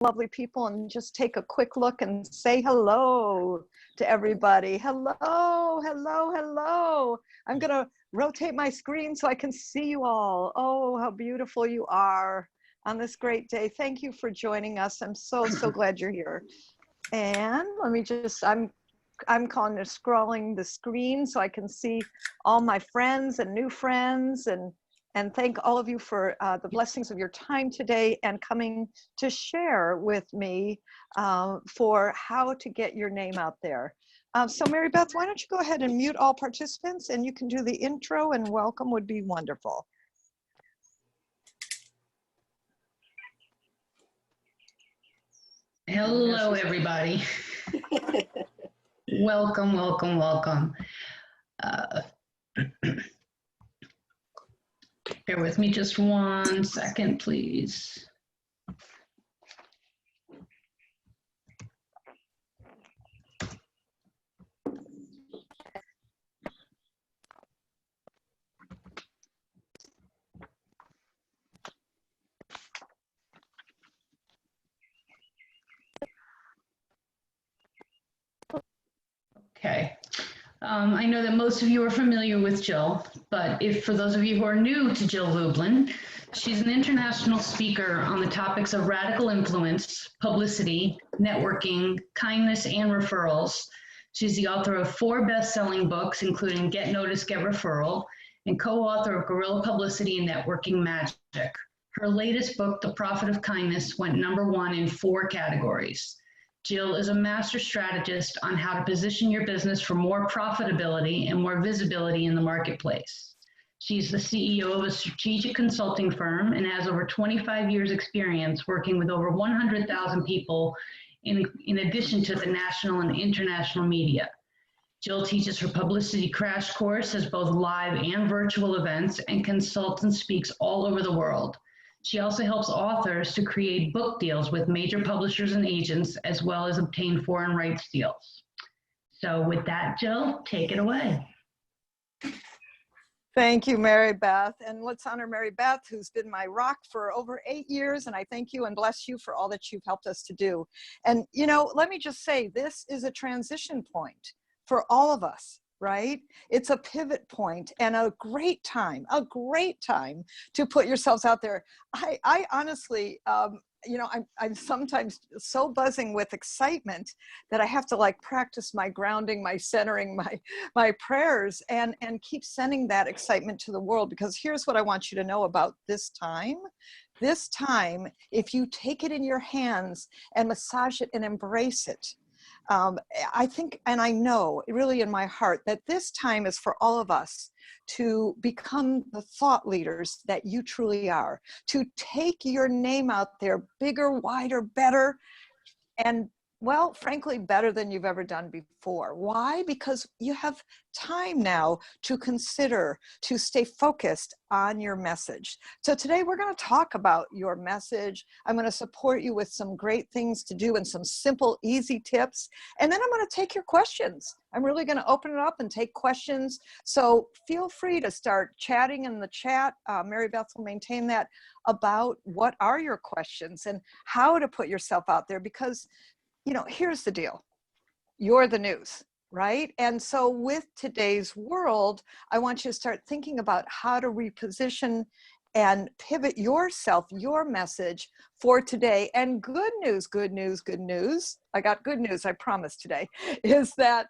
lovely people and just take a quick look and say hello to everybody. Hello, hello, hello. I'm going to rotate my screen so I can see you all. Oh, how beautiful you are on this great day. Thank you for joining us. I'm so glad you're here. And let me just, I'm calling it scrolling the screen so I can see all my friends and new friends, and thank all of you for the blessings of your time today and coming to share with me for how to get your name out there. So Mary Beth, why don't you go ahead and mute all participants, and you can do the intro and welcome would be wonderful. Hello, everybody. Welcome, welcome, welcome. Bear with me just 1 second, please. Okay. I know that most of you are familiar with Jill, but for those of you who are new to Jill Lublin, she's an international speaker on the topics of radical influence, publicity, networking, kindness, and referrals. She's the author of 4 best-selling books, including Get Noticed, Get Referral, and co-author of Guerrilla Publicity and Networking Magic. Her latest book, The Profit of Kindness, went #1 in 4 categories. Jill is a master strategist on how to position your business for more profitability and more visibility in the marketplace. She's the CEO of a strategic consulting firm and has over 25 years experience working with over 100,000 people in addition to the national and international media. Jill teaches her publicity crash course as both live and virtual events and consults and speaks all over the world. She also helps authors to create book deals with major publishers and agents, as well as obtain foreign rights deals. So with that, Jill, take it away. Thank you, Mary Beth. And let's honor Mary Beth, who's been my rock for over 8 years. And I thank you and bless you for all that you've helped us to do. And, you know, let me just say, this is a transition point for all of us. Right? It's a pivot point and a great time to put yourselves out there. I honestly, you know, I'm sometimes so buzzing with excitement that I have to like practice my grounding, my centering, my prayers, and keep sending that excitement to the world, because here's what I want you to know about this time. This time, if you take it in your hands and massage it and embrace it, I think, and I know really in my heart, that this time is for all of us to become the thought leaders that you truly are, to take your name out there bigger, wider, better, and well, frankly, better than you've ever done before. Why? Because you have time now to consider, to stay focused on your message. So today we're going to talk about your message. I'm going to support you with some great things to do and some simple, easy tips. And then I'm going to take your questions. I'm really going to open it up and take questions. So feel free to start chatting in the chat. Mary Beth will maintain that, about what are your questions and how to put yourself out there, because you know, here's the deal. You're the news, right? And so with today's world, I want you to start thinking about how to reposition and pivot yourself, your message for today. And good news, good news, good news. I got good news, I promise today, is that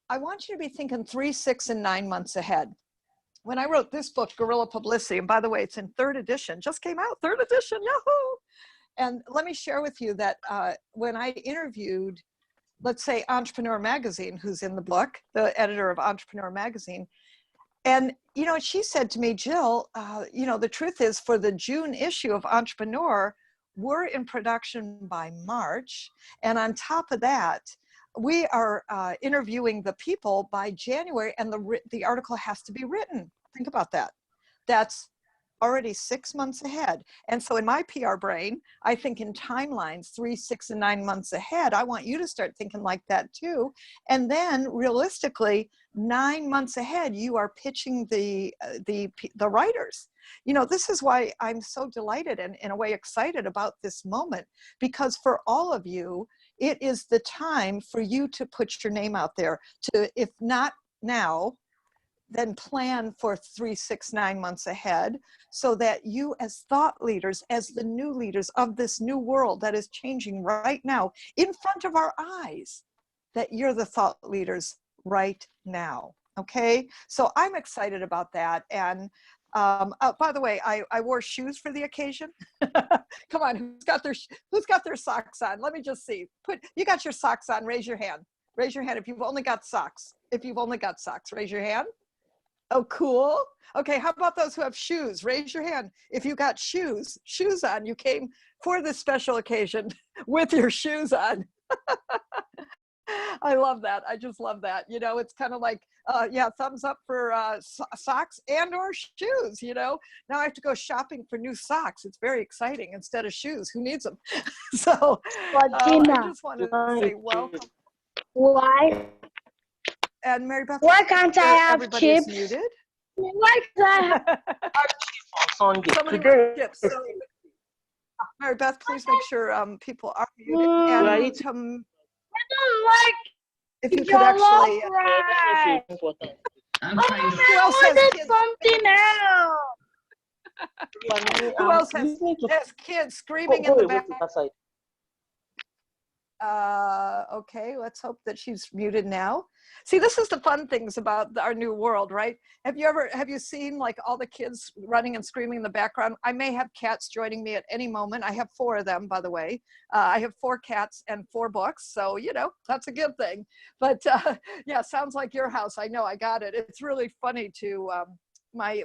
I want you to be thinking 3, 6, and 9 months ahead. When I wrote this book, Guerrilla Publicity, and by the way, it's in 3rd edition, just came out, 3rd edition, yahoo! And let me share with you that when I interviewed, let's say, Entrepreneur Magazine, who's in the book, the editor of Entrepreneur Magazine, and, you know, she said to me, Jill, you know, the truth is, for the June issue of Entrepreneur, we're in production by March. And on top of that, we are interviewing the people by January, and the article has to be written. Think about that. That's already 6 months ahead. And so in my PR brain, I think in timelines, 3, 6, and 9 months ahead. I want you to start thinking like that too. And then realistically, 9 months ahead, you are pitching the writers. You know, this is why I'm so delighted and in a way excited about this moment, because for all of you, it is the time for you to put your name out there, to, if not now, then plan for 3, 6, 9 months ahead, so that you as thought leaders, as the new leaders of this new world that is changing right now in front of our eyes, that you're the thought leaders right now. Okay, so I'm excited about that. And by the way, I wore shoes for the occasion. Come on, who's got their socks on? Let me just see. You got your socks on, raise your hand. Raise your hand if you've only got socks. If you've only got socks, raise your hand. Oh, cool. Okay, how about those who have shoes? Raise your hand if you got shoes on. You came for this special occasion with your shoes on. I love that. I just love that. You know, it's kind of like, yeah, thumbs up for socks and or shoes, you know. Now I have to go shopping for new socks. It's very exciting instead of shoes. Who needs them? So I just want to say welcome. Why? And Mary Beth, Why can't I have chips? Muted. Why can't I have Somebody today. Chips. So, Mary Beth, please make sure people are muted. And I don't like if you could actually. I'm trying to. Who else has kids? Something else. Who else has kids screaming in the back? Okay, let's hope that she's muted now. See, this is the fun things about our new world, right? Have you seen like all the kids running and screaming in the background? I may have cats joining me at any moment. I have 4 of them, by the way. I have 4 cats and 4 books, so you know that's a good thing. But yeah, sounds like your house. I know, I got it. It's really funny to my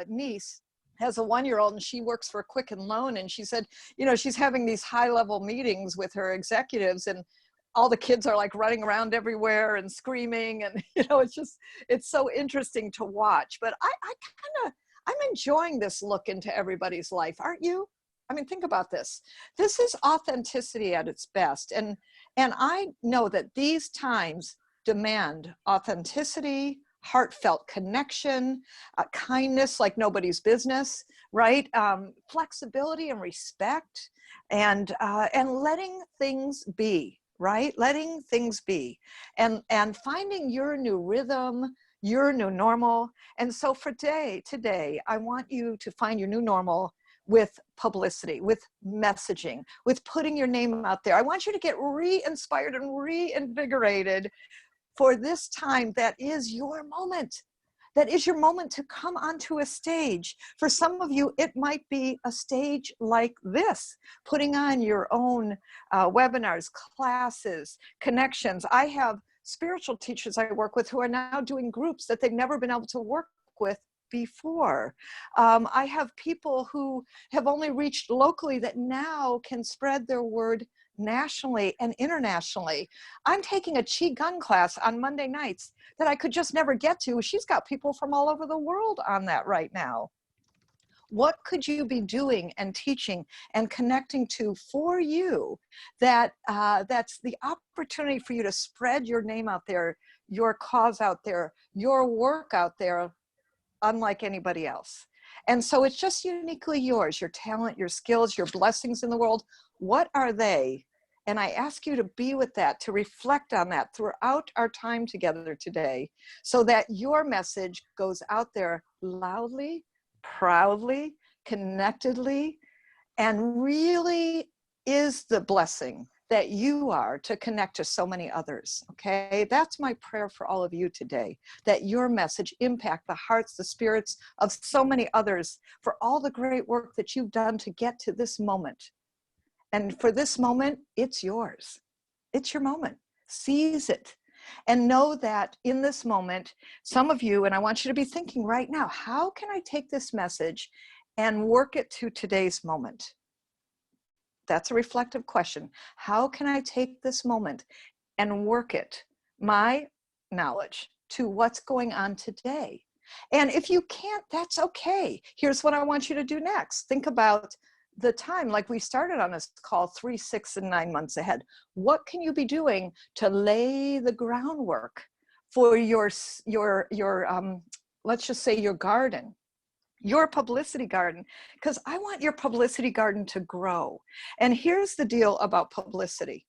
niece has a 1-year-old and she works for Quicken Loan, and she said, you know, she's having these high-level meetings with her executives and all the kids are like running around everywhere and screaming, and you know, it's so interesting to watch. But I'm enjoying this look into everybody's life, aren't you? I mean, think about this. This is authenticity at its best, and I know that these times demand authenticity, heartfelt connection, kindness like nobody's business, right? Flexibility and respect, and letting things be, right? Letting things be, and finding your new rhythm, your new normal. And so for today, I want you to find your new normal with publicity, with messaging, with putting your name out there. I want you to get re-inspired and reinvigorated for this time that is your moment. That is your moment to come onto a stage. For some of you, it might be a stage like this, putting on your own webinars, classes, connections. I have spiritual teachers I work with who are now doing groups that they've never been able to work with before. I have people who have only reached locally that now can spread their word nationally and internationally. I'm taking a Qigong class on Monday nights that I could just never get to. She's got people from all over the world on that right now. What could you be doing and teaching and connecting to for you that that's the opportunity for you to spread your name out there, your cause out there, your work out there, unlike anybody else? And so it's just uniquely yours, your talent, your skills, your blessings in the world. What are they? And I ask you to be with that, to reflect on that throughout our time together today, so that your message goes out there loudly, proudly, connectedly, and really is the blessing that you are to connect to so many others, okay? That's my prayer for all of you today, that your message impact the hearts, the spirits of so many others for all the great work that you've done to get to this moment. And for this moment, it's yours. It's your moment. Seize it. And know that in this moment, some of you, and I want you to be thinking right now, how can I take this message and work it to today's moment? That's a reflective question. How can I take this moment and work it, my knowledge, to what's going on today? And if you can't, that's okay. Here's what I want you to do next. Think about the time, like we started on this call, 3, 6, and 9 months ahead. What can you be doing to lay the groundwork for your let's just say your garden, your publicity garden? Because I want your publicity garden to grow. And here's the deal about publicity.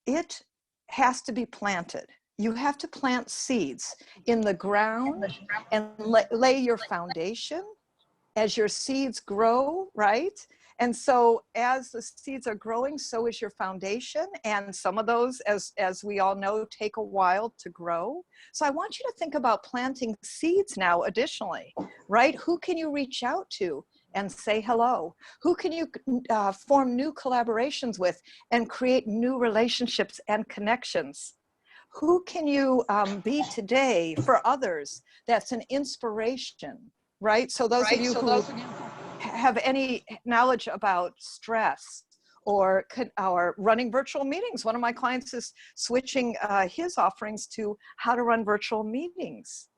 It has to be planted. You have to plant seeds in the ground and lay your foundation as your seeds grow, right? And so as the seeds are growing, so is your foundation. And some of those, as we all know, take a while to grow. So I want you to think about planting seeds now additionally, right? Who can you reach out to and say hello? Who can you form new collaborations with and create new relationships and connections? Who can you be today for others that's an inspiration, right? So those of you who have any knowledge about stress or running virtual meetings. One of my clients is switching his offerings to how to run virtual meetings,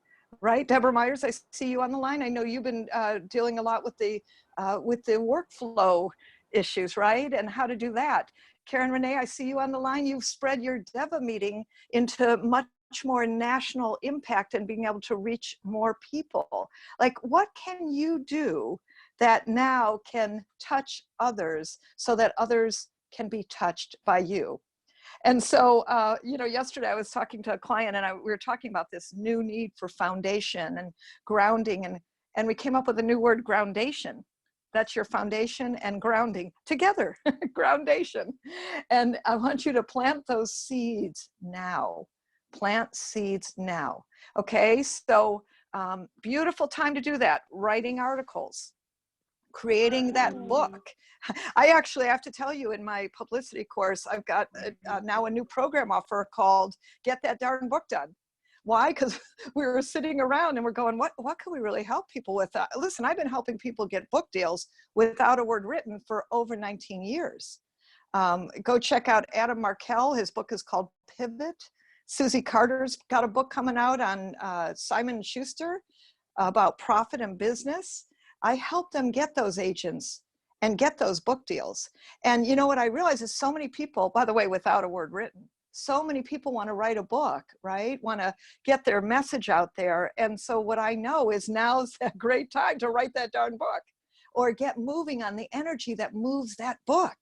right? Deborah Myers, I see you on the line. I know you've been dealing a lot with the workflow issues, right? And how to do that. Karen Renee, I see you on the line. You've spread your DEVA meeting into much more national impact and being able to reach more people. Like, what can you do that now can touch others so that others can be touched by you? And so, yesterday I was talking to a client and we were talking about this new need for foundation and grounding, and we came up with a new word, groundation. That's your foundation and grounding together, groundation. And I want you to plant those seeds now. Plant seeds now. Okay, so beautiful time to do that. Writing articles, creating that book. I actually have to tell you, in my publicity course, I've got now a new program offer called Get That Darn Book Done. Why? Because we were sitting around and we're going, what can we really help people with? Listen, I've been helping people get book deals without a word written for over 19 years. Go check out Adam Markell. His book is called Pivot. Susie Carter's got a book coming out on Simon & Schuster about profit and business. I help them get those agents and get those book deals. And you know what I realize is so many people, by the way, without a word written, so many people want to write a book, right? Want to get their message out there. And so what I know is now's a great time to write that darn book or get moving on the energy that moves that book,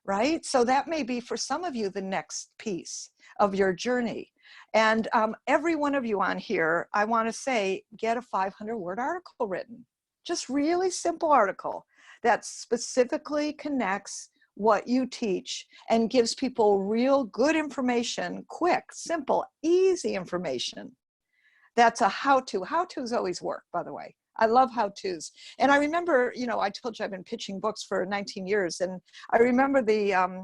right? So that may be for some of you the next piece of your journey. And every one of you on here, I want to say, get a 500-word article written. Just really simple article that specifically connects what you teach and gives people real good information, quick, simple, easy information. That's a how-to. How-tos always work, by the way. I love how-tos. And I remember, I told you I've been pitching books for 19 years. And I remember the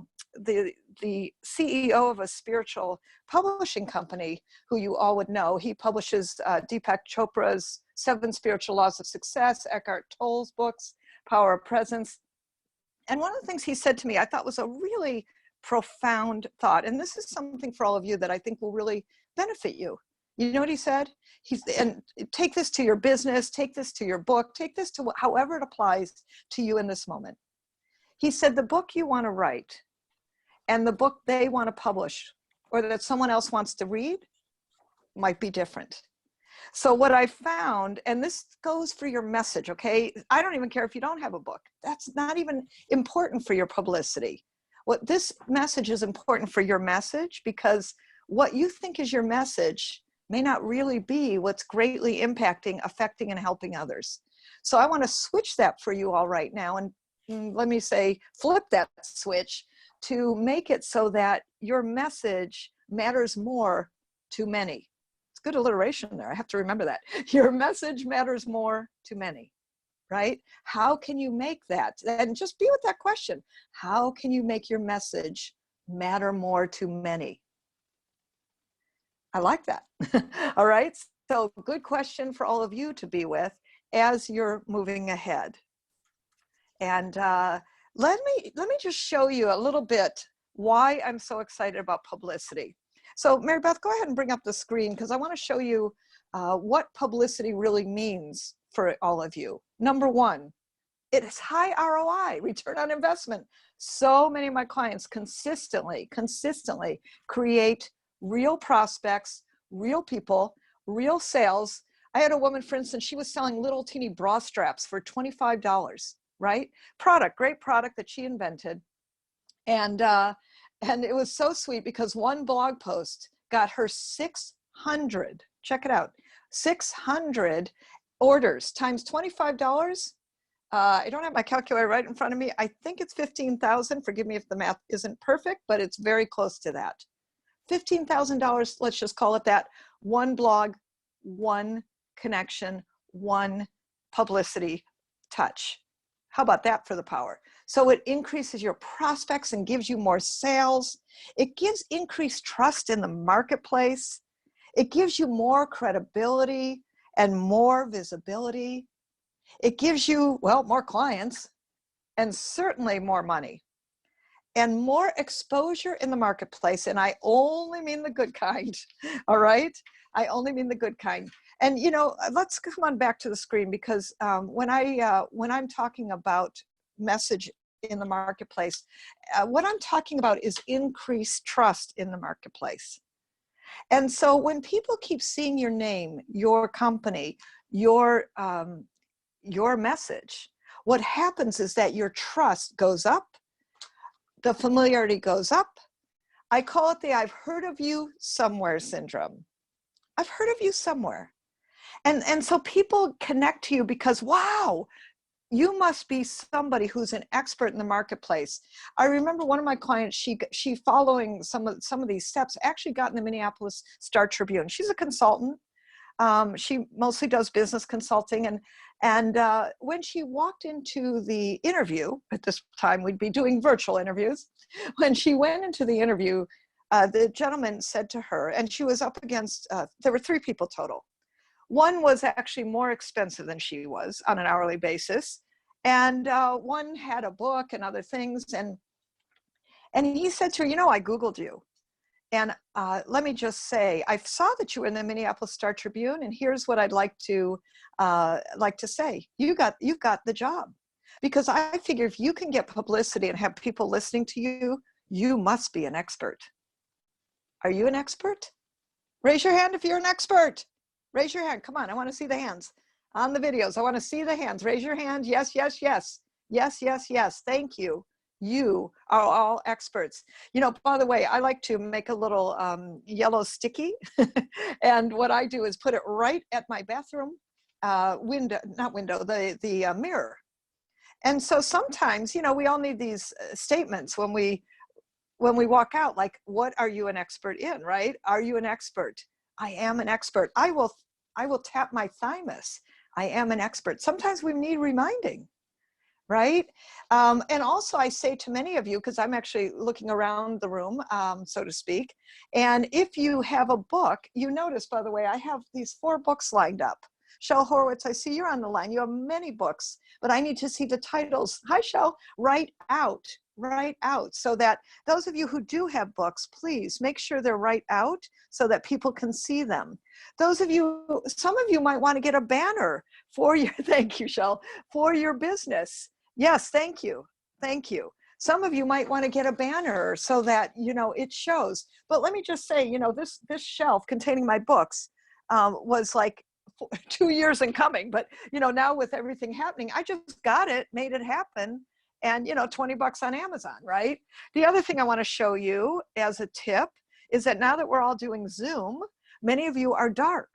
CEO of a spiritual publishing company who you all would know. He publishes Deepak Chopra's 7 Spiritual Laws of Success, Eckhart Tolle's books, Power of Presence. And one of the things he said to me, I thought was a really profound thought. And this is something for all of you that I think will really benefit you. You know what he said? And take this to your business, take this to your book, take this to however it applies to you in this moment. He said, the book you want to write and the book they want to publish or that someone else wants to read might be different. So what I found, and this goes for your message, okay? I don't even care if you don't have a book. That's not even important for your publicity. What this message is important for your message, because what you think is your message may not really be what's greatly impacting, affecting, and helping others. So I want to switch that for you all right now. And let me say, flip that switch to make it so that your message matters more to many. Good alliteration there. I have to remember that. Your message matters more to many, right? How can you make that? And just be with that question. How can you make your message matter more to many? I like that. All right. So good question for all of you to be with as you're moving ahead. And let me just show you a little bit why I'm so excited about publicity. So Mary Beth, go ahead and bring up the screen because I want to show you what publicity really means for all of you. Number one, it is high ROI, return on investment. So many of my clients consistently create real prospects, real people, real sales. I had a woman, for instance, she was selling little teeny bra straps for $25, right? Great product that she invented. And it was so sweet because one blog post got her 600, check it out, 600 orders times $25. I don't have my calculator right in front of me. I think it's 15,000. Forgive me if the math isn't perfect, but it's very close to that. $15,000, let's just call it that. One blog, one connection, one publicity touch. How about that for the power? So it increases your prospects and gives you more sales. It gives increased trust in the marketplace. It gives you more credibility and more visibility. It gives you, well, more clients and certainly more money and more exposure in the marketplace. And I only mean the good kind, all right? I only mean the good kind. And, you know, let's come on back to the screen because when I'm talking about message in the marketplace, what I'm talking about is increased trust in the marketplace. And so when people keep seeing your name, your company, your message, what happens is that your trust goes up, the familiarity goes up. I call it the I've heard of you somewhere syndrome. I've heard of you somewhere. And so people connect to you because, wow, you must be somebody who's an expert in the marketplace. I remember one of my clients, she following some of these steps, actually got in the Minneapolis Star Tribune. She's a consultant. She mostly does business consulting. And when she walked into the interview, at this time we'd be doing virtual interviews, when she went into the interview, the gentleman said to her, and she was up against, there were 3 people total. One was actually more expensive than she was on an hourly basis. And one had a book and other things. And he said to her, you know, I Googled you. And let me just say, I saw that you were in the Minneapolis Star Tribune, and here's what I'd like to say. You've got the job. Because I figure if you can get publicity and have people listening to you, you must be an expert. Are you an expert? Raise your hand if you're an expert. Raise your hand. Come on, I want to see the hands on the videos. I want to see the hands. Raise your hand. Yes, yes, yes. Yes, yes, yes. Thank you. You are all experts. You know, by the way, I like to make a little yellow sticky. And what I do is put it right at my bathroom the mirror. And so sometimes, you know, we all need these statements when we walk out, like, what are you an expert in, right? Are you an expert? I am an expert. I will tap my thymus. I am an expert. Sometimes we need reminding, right? And also I say to many of you, because I'm actually looking around the room, so to speak, and if you have a book, you notice, by the way, I have these 4 books lined up. Shel Horowitz, I see you're on the line. You have many books, but I need to see the titles. Hi, Shel. Write out, so that those of you who do have books, please make sure they're right out so that people can see them. Those of you, some of you might want to get a banner for your, thank you, Shel, for your business. Yes, thank you. Thank you. Some of you might want to get a banner so that, you know, it shows. But let me just say, you know, this shelf containing my books was like 2 years in coming, but, you know, now with everything happening, I just got it, made it happen. And, you know, $20 on Amazon, right? The other thing I want to show you as a tip is that now that we're all doing Zoom, many of you are dark.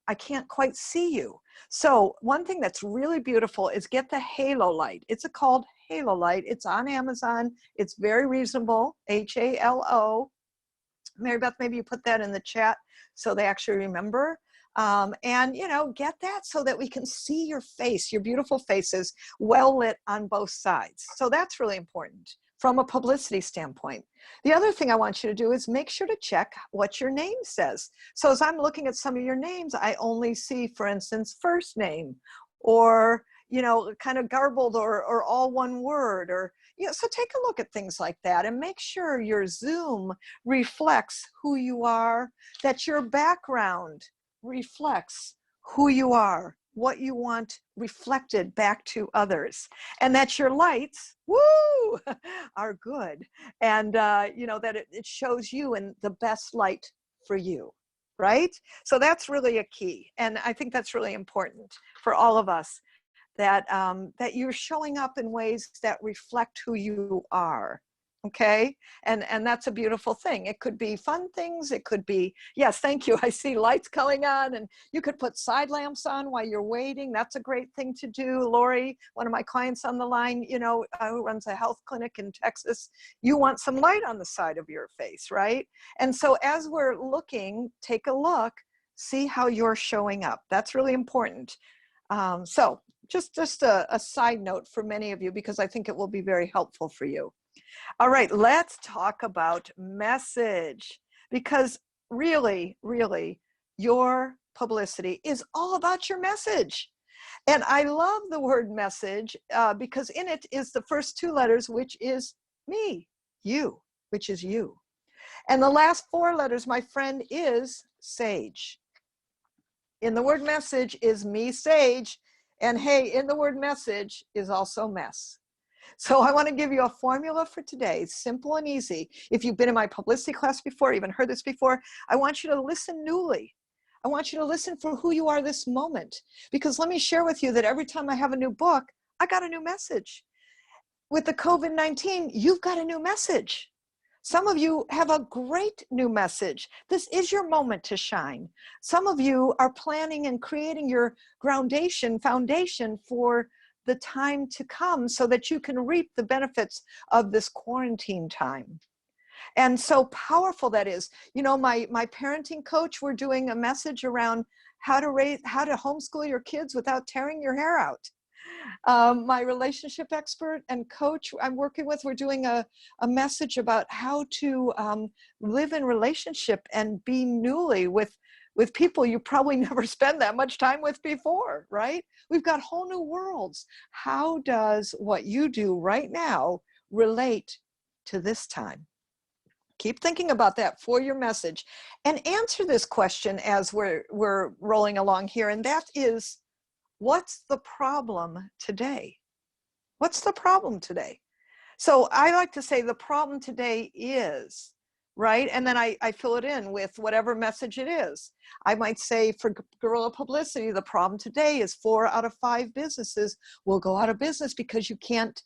I can't quite see you. So one thing that's really beautiful is get the halo light. It's called Halo Light. It's on Amazon. It's very reasonable, Halo. Mary Beth, maybe you put that in the chat so they actually remember. And, you know, get that so that we can see your face, your beautiful faces, well lit on both sides. So that's really important from a publicity standpoint. The other thing I want you to do is make sure to check what your name says. So as I'm looking at some of your names, I only see, for instance, first name, or, you know, kind of garbled or all one word, or, you know, so take a look at things like that and make sure your Zoom reflects who you are, that your background reflects who you are, what you want reflected back to others, and that your lights, woo, are good. And, you know, that it shows you in the best light for you, right? So that's really a key. And I think that's really important for all of us, that, that you're showing up in ways that reflect who you are. Okay. And that's a beautiful thing. It could be fun things. It could be, yes, thank you. I see lights coming on, and you could put side lamps on while you're waiting. That's a great thing to do. Lori, one of my clients on the line, you know, who runs a health clinic in Texas, you want some light on the side of your face, right? And so as we're looking, take a look, see how you're showing up. That's really important. So just a side note for many of you, because I think it will be very helpful for you. All right, let's talk about message, because really, really, your publicity is all about your message. And I love the word message because in it is the first two letters, which is me, you, which is you. And the last four letters, my friend, is sage. In the word message is me, sage. And hey, in the word message is also mess. So I want to give you a formula for today, simple and easy. If you've been in my publicity class before, even heard this before, I want you to listen newly. I want you to listen for who you are this moment. Because let me share with you that every time I have a new book, I got a new message. With the COVID-19, you've got a new message. Some of you have a great new message. This is your moment to shine. Some of you are planning and creating your foundation for the time to come so that you can reap the benefits of this quarantine time. And so powerful that is. You know, my parenting coach, we're doing a message around how to homeschool your kids without tearing your hair out. My relationship expert and coach I'm working with, we're doing a message about how to live in relationship and be newly with people you probably never spend that much time with before, right? We've got whole new worlds. How does what you do right now relate to this time? Keep thinking about that for your message, and answer this question as we're rolling along here, and that is, what's the problem today? What's the problem today? So I like to say the problem today is, right? And then I fill it in with whatever message it is. I might say for guerrilla publicity, the problem today is 4 out of 5 businesses will go out of business because you can't,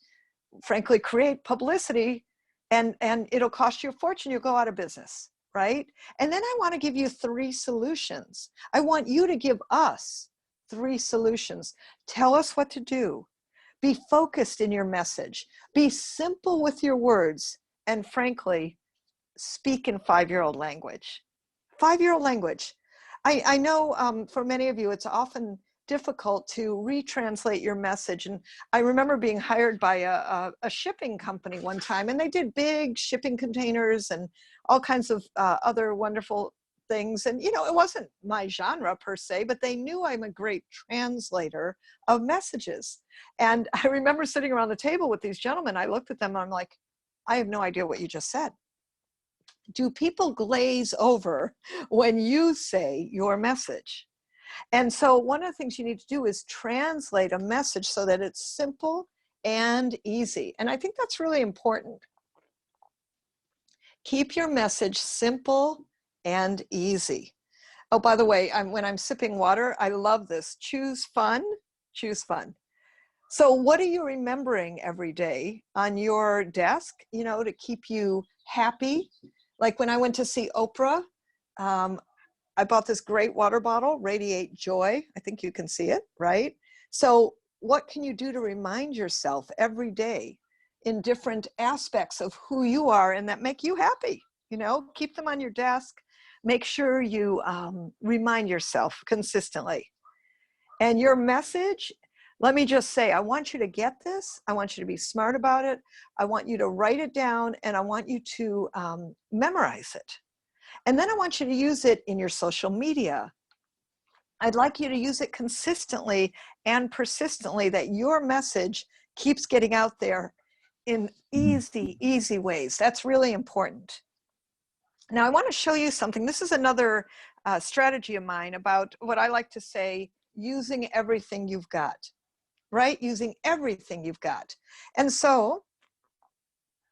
frankly, create publicity, and it'll cost you a fortune. You'll go out of business, right? And then I want to give you 3 solutions. I want you to give us 3 solutions. Tell us what to do. Be focused in your message. Be simple with your words. And frankly, speak in 5-year-old language. 5-year-old language. I know for many of you, it's often difficult to retranslate your message. And I remember being hired by a shipping company one time, and they did big shipping containers and all kinds of other wonderful things. And, you know, it wasn't my genre per se, but they knew I'm a great translator of messages. And I remember sitting around the table with these gentlemen. I looked at them and I'm like, I have no idea what you just said. Do people glaze over when you say your message? And so one of the things you need to do is translate a message so that it's simple and easy. And I think that's really important. Keep your message simple and easy. Oh, by the way, when I'm sipping water, I love this. Choose fun, choose fun. So what are you remembering every day on your desk, you know, to keep you happy? Like when I went to see Oprah, I bought this great water bottle, Radiate Joy. I think you can see it, right? So what can you do to remind yourself every day in different aspects of who you are and that make you happy? You know, keep them on your desk. Make sure you remind yourself consistently. And your message, let me just say, I want you to get this. I want you to be smart about it. I want you to write it down, and I want you to memorize it. And then I want you to use it in your social media. I'd like you to use it consistently and persistently, that your message keeps getting out there in easy, easy ways. That's really important. Now I want to show you something. This is another strategy of mine about what I like to say, using everything you've got, right? Using everything you've got. And so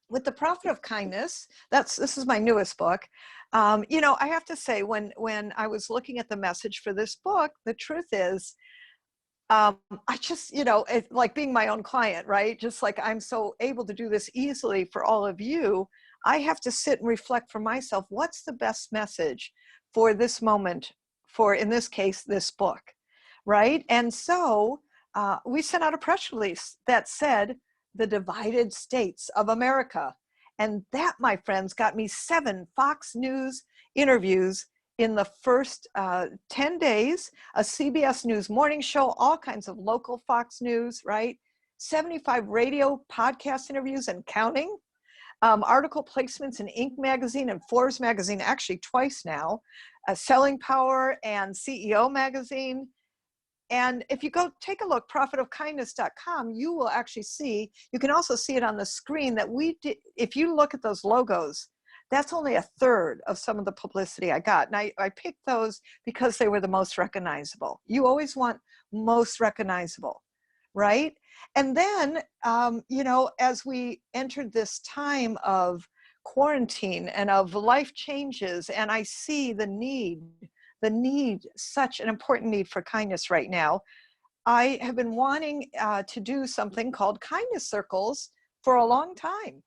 with the Profit of Kindness, this is my newest book. You know, I have to say, when I was looking at the message for this book, the truth is, I just, you know, like being my own client, right? Just like I'm so able to do this easily for all of you, I have to sit and reflect for myself, what's the best message for this moment, for, in this case, this book, right? And so we sent out a press release that said, the divided states of America. And that, my friends, got me 7 Fox News interviews in the first 10 days, a CBS News morning show, all kinds of local Fox News, right? 75 radio podcast interviews and counting, article placements in Inc. magazine and Forbes magazine, actually twice now, Selling Power and CEO magazine. And if you go take a look, profitofkindness.com, you will actually see, you can also see it on the screen that we did. If you look at those logos, that's only a third of some of the publicity I got. And I picked those because they were the most recognizable. You always want most recognizable, right? And then, you know, as we entered this time of quarantine and of life changes, and I see the need, such an important need for kindness right now. I have been wanting to do something called kindness circles for a long time.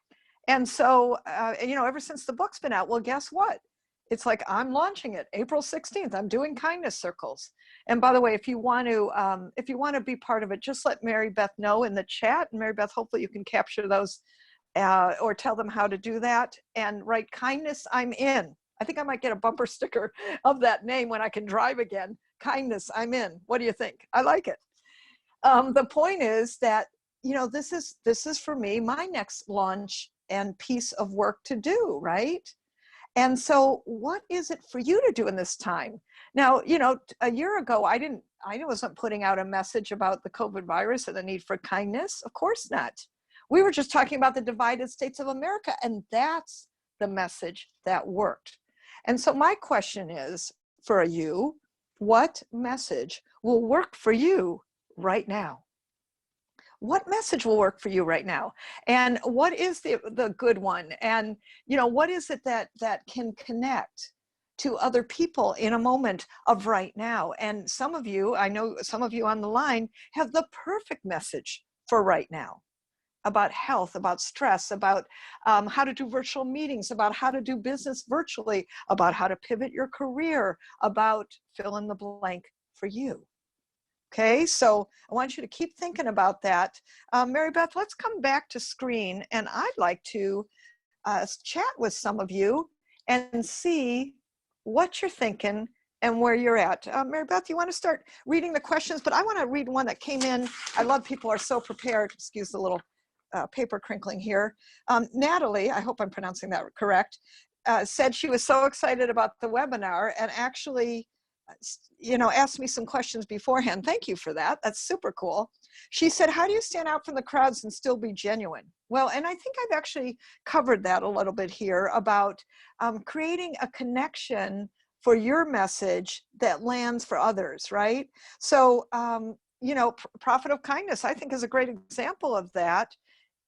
And so, you know, ever since the book's been out, well, guess what? It's like, I'm launching it April 16th. I'm doing kindness circles. And by the way, if you want to be part of it, just let Mary Beth know in the chat. And Mary Beth, hopefully you can capture those or tell them how to do that, and write kindness, I'm in. I think I might get a bumper sticker of that name when I can drive again. Kindness, I'm in. What do you think? I like it. The point is that, you know, this is for me, my next launch and piece of work to do, right? And so what is it for you to do in this time? Now, you know, a year ago, I wasn't putting out a message about the COVID virus and the need for kindness. Of course not. We were just talking about the divided states of America, and that's the message that worked. And so my question is for you, what message will work for you right now? What message will work for you right now? And what is the good one? And, you know, what is it that can connect to other people in a moment of right now? And some of you, I know some of you on the line, have the perfect message for right now, about health, about stress, about how to do virtual meetings, about how to do business virtually, about how to pivot your career, about fill in the blank for you. Okay, so I want you to keep thinking about that. Mary Beth, let's come back to screen, and I'd like to chat with some of you and see what you're thinking and where you're at. Mary Beth, you want to start reading the questions, but I want to read one that came in. I love people are so prepared. Excuse the little paper crinkling here. Natalie, I hope I'm pronouncing that correct, said she was so excited about the webinar and actually, you know, asked me some questions beforehand. Thank you for that. That's super cool. She said, how do you stand out from the crowds and still be genuine? Well, and I think I've actually covered that a little bit here about creating a connection for your message that lands for others, right? So, you know, Profit of Kindness, I think, is a great example of that.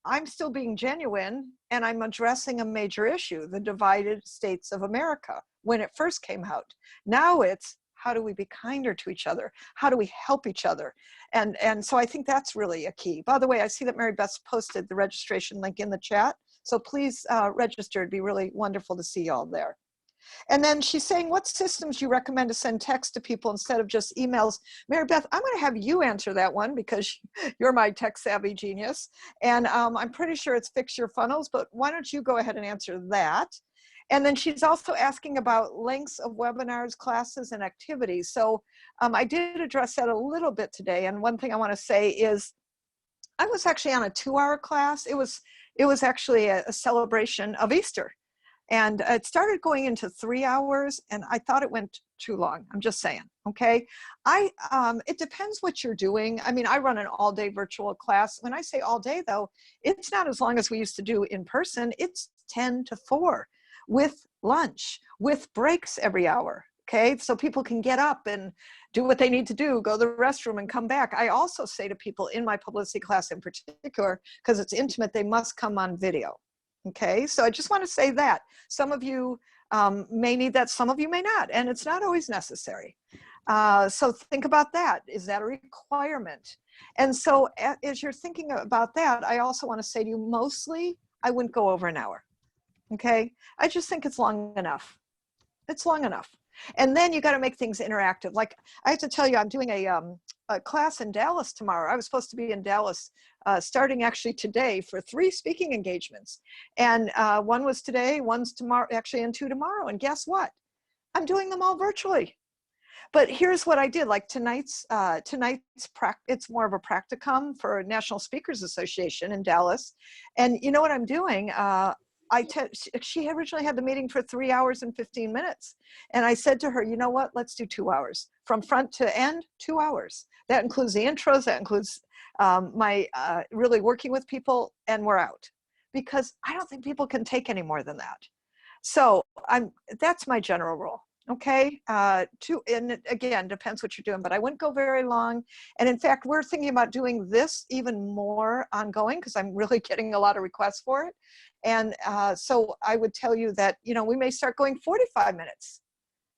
I'm still being genuine, and I'm addressing a major issue, the divided states of America, when it first came out. Now it's, how do we be kinder to each other? How do we help each other? And so I think that's really a key. By the way, I see that Mary Beth posted the registration link in the chat. So please register. It'd be really wonderful to see you all there. And then she's saying, what systems you recommend to send text to people instead of just emails? Mary Beth, I'm going to have you answer that one because you're my tech savvy genius. And I'm pretty sure it's Fix Your Funnels, but why don't you go ahead and answer that? And then she's also asking about links of webinars, classes, and activities. So I did address that a little bit today. And one thing I want to say is I was actually on a 2-hour class. It was actually a celebration of Easter. And it started going into 3 hours, and I thought it went too long. I'm just saying, okay? It depends what you're doing. I mean, I run an all-day virtual class. When I say all day, though, it's not as long as we used to do in person. It's 10 to 4. with lunch, with breaks every hour. Okay, so people can get up and do what they need to do, go to the restroom and come back. I also say to people in my publicity class in particular, because it's intimate, they must come on video. Okay, so I just want to say that. Some of you may need that, some of you may not, and it's not always necessary. So think about that. Is that a requirement? And so as you're thinking about that, I also want to say to you, mostly, I wouldn't go over an hour. Okay, I just think it's long enough. It's long enough. And then you got to make things interactive. Like I have to tell you, I'm doing a class in Dallas tomorrow. I was supposed to be in Dallas starting actually today for 3 speaking engagements. And one was today, one's tomorrow, actually, and 2 tomorrow. And guess what? I'm doing them all virtually. But here's what I did. Like tonight's it's more of a practicum for National Speakers Association in Dallas. And you know what I'm doing? She originally had the meeting for 3 hours and 15 minutes. And I said to her, you know what, let's do 2 hours. From front to end, 2 hours. That includes the intros, that includes my really working with people, and we're out. Because I don't think people can take any more than that. So that's my general rule. Okay, and again, depends what you're doing, but I wouldn't go very long. And in fact, we're thinking about doing this even more ongoing because I'm really getting a lot of requests for it. And so I would tell you that, you know, we may start going 45 minutes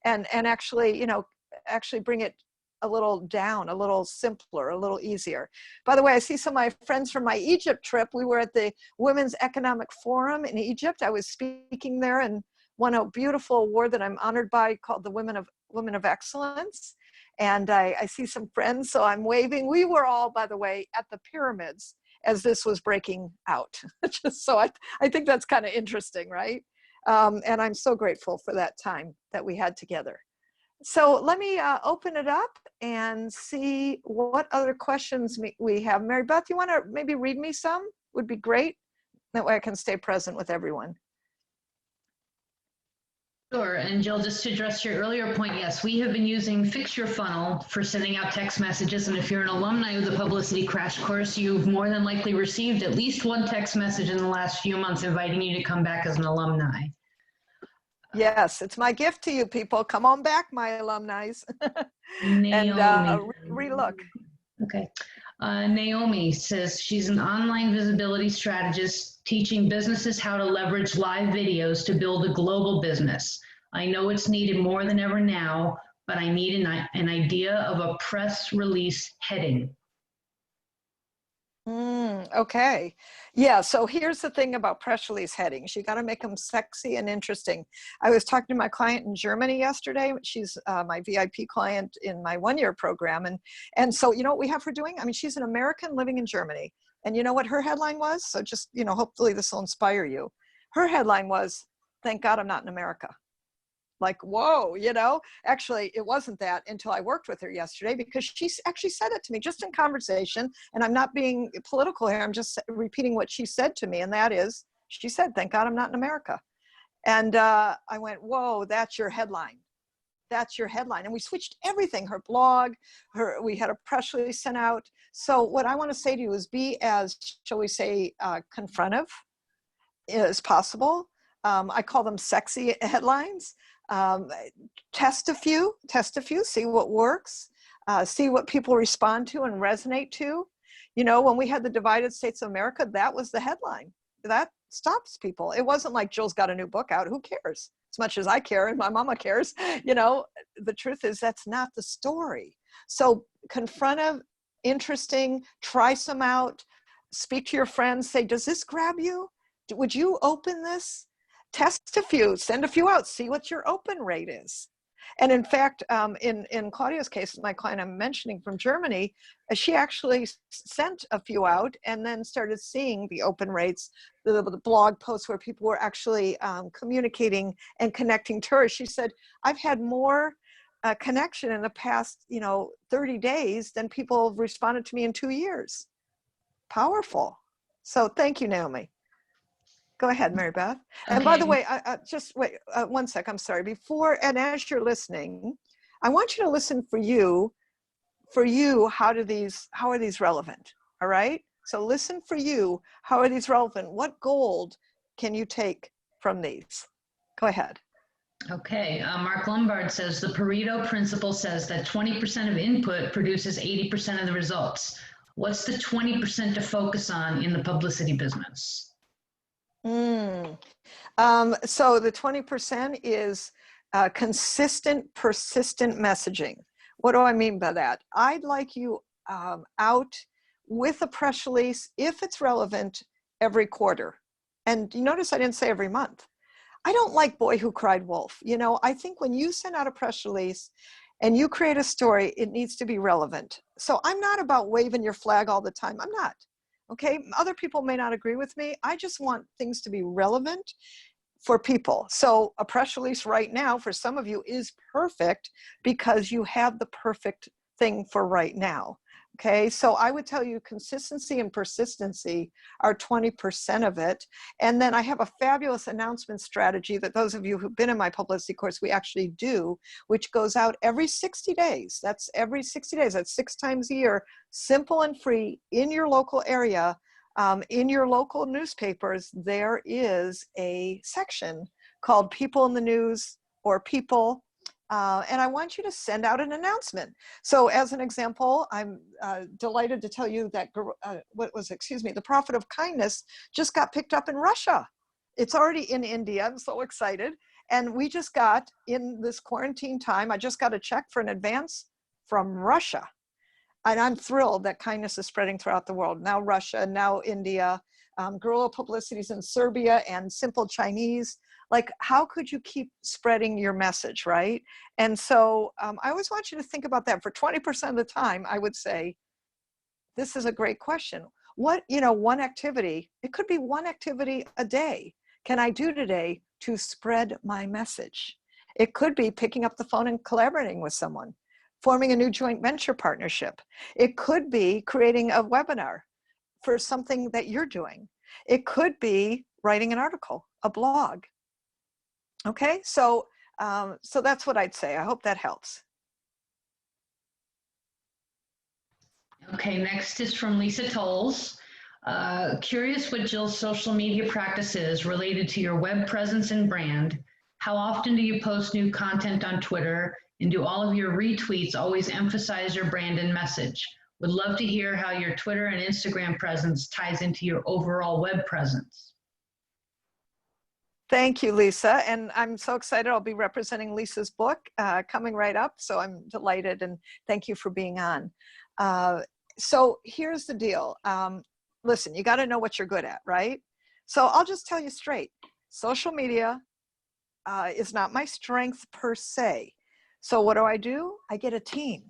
and actually, you know, actually bring it a little down, a little simpler, a little easier. By the way, I see some of my friends from my Egypt trip. We were at the Women's Economic Forum in Egypt. I was speaking there and won a beautiful award that I'm honored by called the Women of Excellence. And I see some friends, so I'm waving. We were all, by the way, at the pyramids as this was breaking out. Just so I think that's kind of interesting, right? And I'm so grateful for that time that we had together. So let me open it up and see what other questions we have. Mary Beth, you want to maybe read me some? Would be great. That way I can stay present with everyone. Sure, and Jill, just to address your earlier point, yes, we have been using Fix Your Funnel for sending out text messages, and if you're an alumni of the Publicity Crash Course, you've more than likely received at least one text message in the last few months inviting you to come back as an alumni. Yes, it's my gift to you people. Come on back, my alumni. And relook. Okay. Naomi says she's an online visibility strategist teaching businesses how to leverage live videos to build a global business. I know it's needed more than ever now, but I need an idea of a press release heading. Okay. Yeah, so here's the thing about press release headings. You got to make them sexy and interesting. I was talking to my client in Germany yesterday. She's my VIP client in my one-year program. And so, you know what we have her doing? I mean, she's an American living in Germany. And you know what her headline was? So just, you know, hopefully this will inspire you. Her headline was, "Thank God I'm not in America." Like, whoa, you know, actually it wasn't that until I worked with her yesterday, because she actually said it to me just in conversation. And I'm not being political here. I'm just repeating what she said to me. And that is, she said, "Thank God I'm not in America." And I went, whoa, that's your headline. That's your headline. And we switched everything, her blog, we had a press release sent out. So what I want to say to you is be as, shall we say, confrontive as possible. I call them sexy headlines. Test a few, see what works, see what people respond to and resonate to. You know, when we had the Divided States of America, that was the headline. That stops people. It wasn't like Jill's got a new book out. Who cares? As much as I care and my mama cares, you know, the truth is that's not the story. So confrontive, interesting, try some out, speak to your friends, say, does this grab you? Would you open this? Test a few, send a few out, see what your open rate is. And in fact, in Claudia's case, my client I'm mentioning from Germany, she actually sent a few out and then started seeing the open rates, the blog posts where people were actually communicating and connecting to her. She said, I've had more connection in the past, 30 days than people have responded to me in 2 years. Powerful. So thank you, Naomi. Go ahead, Mary Beth. Okay. And by the way, just wait 1 sec. I'm sorry. Before, and as you're listening, I want you to listen for you. How are these relevant? All right. So listen for you. How are these relevant? What gold can you take from these? Go ahead. Okay, Mark Lombard says the Pareto principle says that 20% of input produces 80% of the results. What's the 20% to focus on in the publicity business? So the 20% is consistent, persistent messaging. What do I mean by that? I'd like you out with a press release, if it's relevant, every quarter. And you notice I didn't say every month. I don't like Boy Who Cried Wolf. You know, I think when you send out a press release and you create a story, it needs to be relevant. So I'm not about waving your flag all the time. I'm not. Okay, other people may not agree with me. I just want things to be relevant for people. So a press release right now for some of you is perfect because you have the perfect thing for right now. Okay, so I would tell you consistency and persistency are 20% of it. And then I have a fabulous announcement strategy that those of you who've been in my publicity course, we actually do, which goes out every 60 days. That's every 60 days. That's 6 times a year, simple and free in your local area. In your local newspapers, there is a section called People in the News or People. And I want you to send out an announcement. So as an example, I'm delighted to tell you that The Prophet of Kindness just got picked up in Russia. It's already in India. I'm so excited. And we just got, in this quarantine time, I just got a check for an advance from Russia. And I'm thrilled that kindness is spreading throughout the world. Now Russia, now India, guerrilla publicities in Serbia and simple Chinese. Like, how could you keep spreading your message, right? And so I always want you to think about that. For 20% of the time, I would say, this is a great question. What, one activity, it could be one activity a day, can I do today to spread my message? It could be picking up the phone and collaborating with someone, forming a new joint venture partnership. It could be creating a webinar for something that you're doing. It could be writing an article, a blog. Okay, so that's what I'd say. I hope that helps. Okay, next is from Lisa Tolles. Curious what Jill's social media practice is related to your web presence and brand. How often do you post new content on Twitter? And do all of your retweets always emphasize your brand and message? Would love to hear how your Twitter and Instagram presence ties into your overall web presence. Thank you, Lisa. And I'm so excited. I'll be representing Lisa's book coming right up. So I'm delighted and thank you for being on. So here's the deal. Listen, you got to know what you're good at, right? So I'll just tell you straight. Social media is not my strength per se. So what do? I get a team.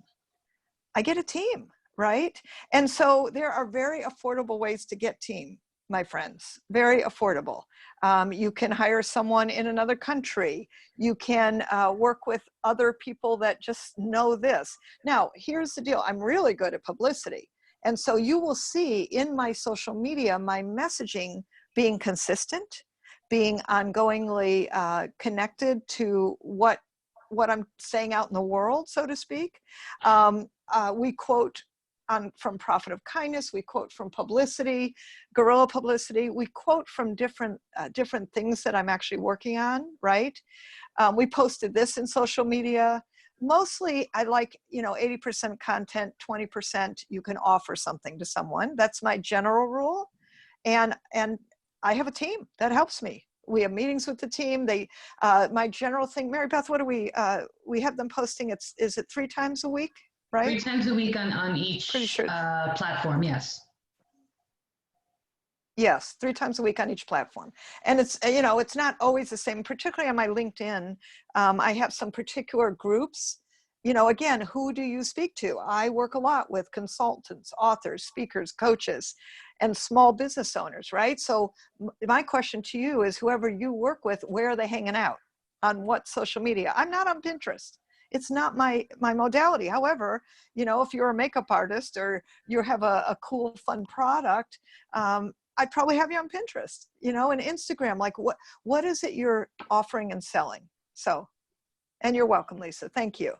Right? And so there are very affordable ways to get team, my friends, very affordable. You can hire someone in another country. You can work with other people that just know this. Now, here's the deal. I'm really good at publicity. And so you will see in my social media, my messaging being consistent, being ongoingly connected to what I'm saying out in the world, so to speak. We quote from Prophet of Kindness, we quote from publicity, guerrilla publicity, we quote from different things that I'm actually working on, right? We posted this in social media. Mostly I like, 80% content, 20% you can offer something to someone. That's my general rule. And I have a team that helps me. We have meetings with the team. My general thing, Mary Beth, what do we have them posting? Is it 3 times a week? Right? 3 times a week on each platform, yes. Yes, 3 times a week on each platform. And it's not always the same, particularly on my LinkedIn. I have some particular groups. Again, who do you speak to? I work a lot with consultants, authors, speakers, coaches, and small business owners, right? So my question to you is, whoever you work with, where are they hanging out? On what social media? I'm not on Pinterest. It's not my modality. However, if you're a makeup artist or you have a cool, fun product, I'd probably have you on Pinterest, and Instagram. Like, what is it you're offering and selling? So, and you're welcome, Lisa. Thank you.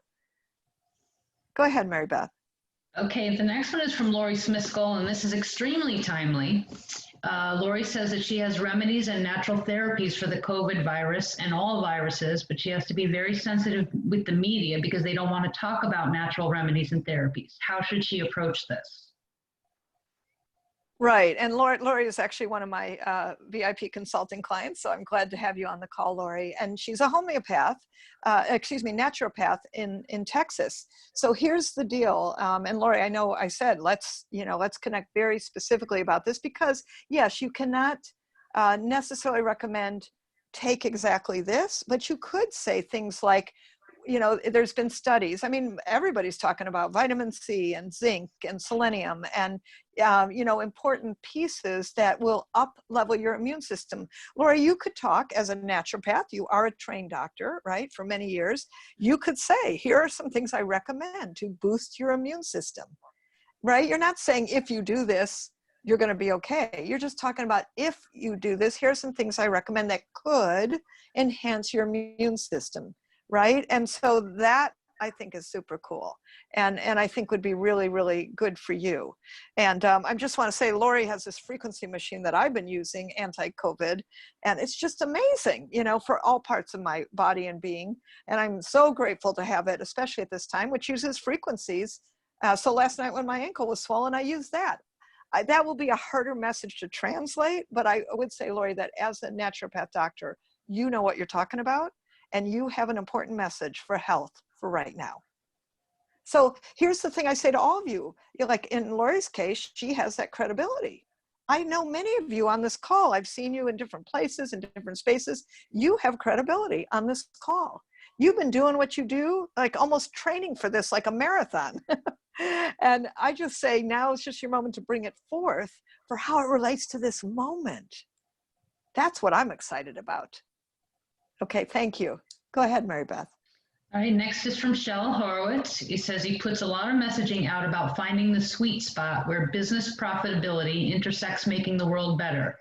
Go ahead, Mary Beth. Okay, the next one is from Lori Smithskull, and this is extremely timely. Lori says that she has remedies and natural therapies for the COVID virus and all viruses, but she has to be very sensitive with the media because they don't want to talk about natural remedies and therapies. How should she approach this? Right. And Lori is actually one of my VIP consulting clients. So I'm glad to have you on the call, Lori. And she's a homeopath, naturopath in Texas. So here's the deal. And Lori, I know I said, let's connect very specifically about this because yes, you cannot necessarily recommend take exactly this, but you could say things like, there's been studies. I mean, everybody's talking about vitamin C and zinc and selenium and, important pieces that will up level your immune system. Laura, you could talk as a naturopath. You are a trained doctor, right? For many years. You could say, here are some things I recommend to boost your immune system, right? You're not saying if you do this, you're going to be okay. You're just talking about if you do this, here are some things I recommend that could enhance your immune system. Right. And so that I think is super cool. And I think would be really, really good for you. And I just want to say, Lori has this frequency machine that I've been using, anti-COVID, and it's just amazing, for all parts of my body and being. And I'm so grateful to have it, especially at this time, which uses frequencies. So last night when my ankle was swollen, I used that. That will be a harder message to translate, but I would say, Lori, that as a naturopath doctor, you know what you're talking about. And you have an important message for health for right now. So here's the thing I say to all of you, like in Lori's case, she has that credibility. I know many of you on this call. I've seen you in different places, in different spaces. You have credibility on this call. You've been doing what you do, like almost training for this, like a marathon. And I just say now it's just your moment to bring it forth for how it relates to this moment. That's what I'm excited about. Okay, thank you. Go ahead, Mary Beth. All right, next is from Shell Horowitz. He says he puts a lot of messaging out about finding the sweet spot where business profitability intersects making the world better.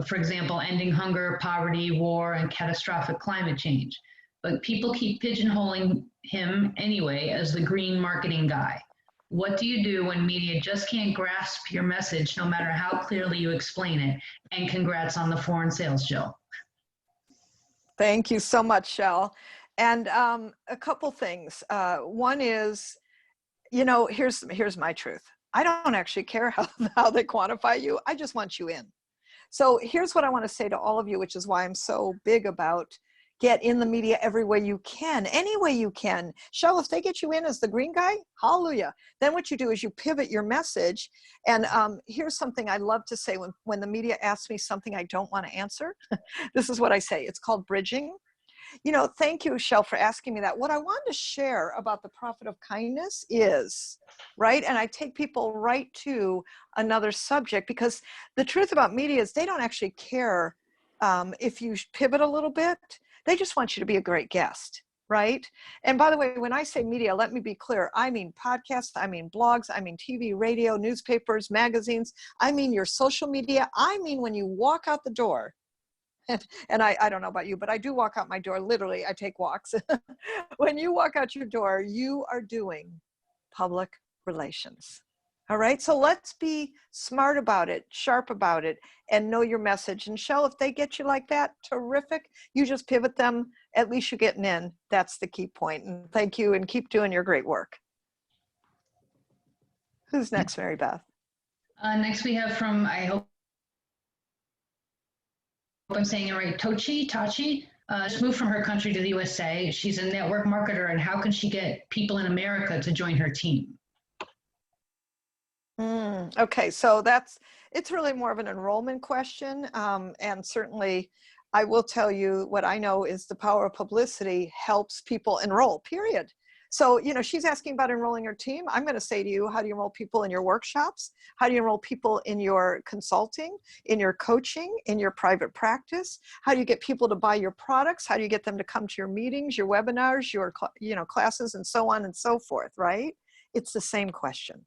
For example, ending hunger, poverty, war, and catastrophic climate change. But people keep pigeonholing him anyway as the green marketing guy. What do you do when media just can't grasp your message no matter how clearly you explain it? And congrats on the foreign sales, Jill. Thank you so much, Shell. And a couple things. One is, here's my truth. I don't actually care how they quantify you. I just want you in. So here's what I want to say to all of you, which is why I'm so big about get in the media every way you can, any way you can. Shell, if they get you in as the green guy, hallelujah. Then what you do is you pivot your message. And here's something I love to say when the media asks me something I don't want to answer. This is what I say. It's called bridging. Thank you, Shell, for asking me that. What I want to share about the profit of kindness is, right? And I take people right to another subject because the truth about media is they don't actually care if you pivot a little bit. They just want you to be a great guest, right? And by the way, when I say media, let me be clear. I mean podcasts, I mean blogs, I mean TV, radio, newspapers, magazines. I mean your social media. I mean when you walk out the door. And I don't know about you, but I do walk out my door. Literally, I take walks. When you walk out your door, you are doing public relations. All right, so let's be smart about it, sharp about it, and know your message. And Shell, if they get you like that, terrific. You just pivot them. At least you're getting in. That's the key point. And thank you, and keep doing your great work. Who's next, Mary Beth? Next we have from, I hope I'm saying it right, Tachi. Just moved from her country to the USA. She's a network marketer, and how can she get people in America to join her team? Okay, so it's really more of an enrollment question. And certainly I will tell you what I know is the power of publicity helps people enroll, period. So, she's asking about enrolling her team. I'm going to say to you, how do you enroll people in your workshops? How do you enroll people in your consulting, in your coaching, in your private practice? How do you get people to buy your products? How do you get them to come to your meetings, your webinars, your, classes, and so on and so forth, right? It's the same question.